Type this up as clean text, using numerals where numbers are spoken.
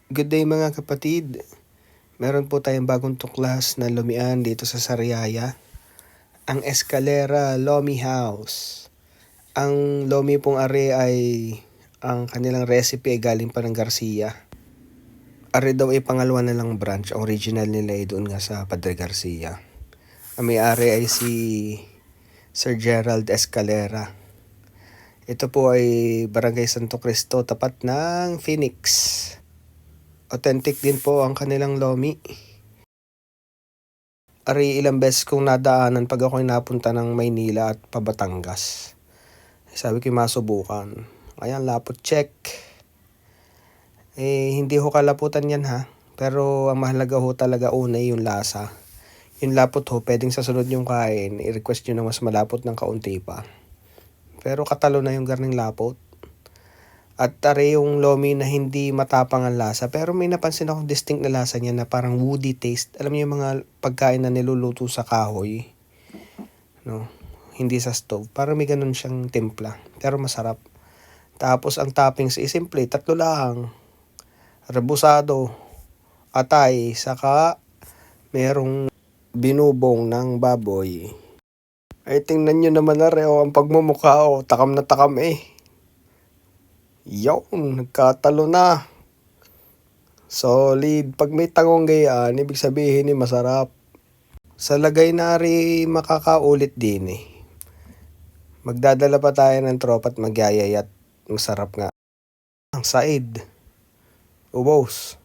Good day mga kapatid. Meron po tayong bagong tuklas na lumian dito sa Sariaya. Ang Escalera Lomi House. Ang Lomi pong are ay ang kanilang recipe ay galing pa ng Garcia. Are daw ay pangalawa na lang branch. Ang original nila ay doon nga sa Padre Garcia. Ang may-ari ay si Sir Gerald Escalera. Ito po ay Barangay Santo Cristo, tapat ng Phoenix. Authentic din po ang kanilang lomi. Ari ilang beses kong nadaanan pag ako'y napunta ng Maynila at Pabatangas. Sabi ko masubukan. Ayan, lapot check. Hindi ho kalaputan yan ha. Pero ang mahalaga ho talaga una yung lasa. Yung lapot ho, pwedeng sa sunod yung kain, i-request nyo na mas malapot ng kaunti pa. Pero katalo na yung garning lapot. At tari yung lomi na hindi matapang ang lasa. Pero may napansin akong distinct na lasa niya na parang woody taste. Alam niyo yung mga pagkain na niluluto sa kahoy. No? Hindi sa stove. Parang may ganun siyang timpla. Pero masarap. Tapos ang toppings is simple. 3 lang. Rebusado. Atay. Saka merong binubong ng baboy. Ay tingnan nyo naman na reo ang pagmumukha. Takam na takam eh. Yun, nagkatalo na. Solid. Pag may tangong gayaan, ibig sabihin masarap. Sa lagay na rin makakaulit din eh. Magdadala pa tayo ng tropa at magyayayat. Masarap nga. Ang said. Ubos.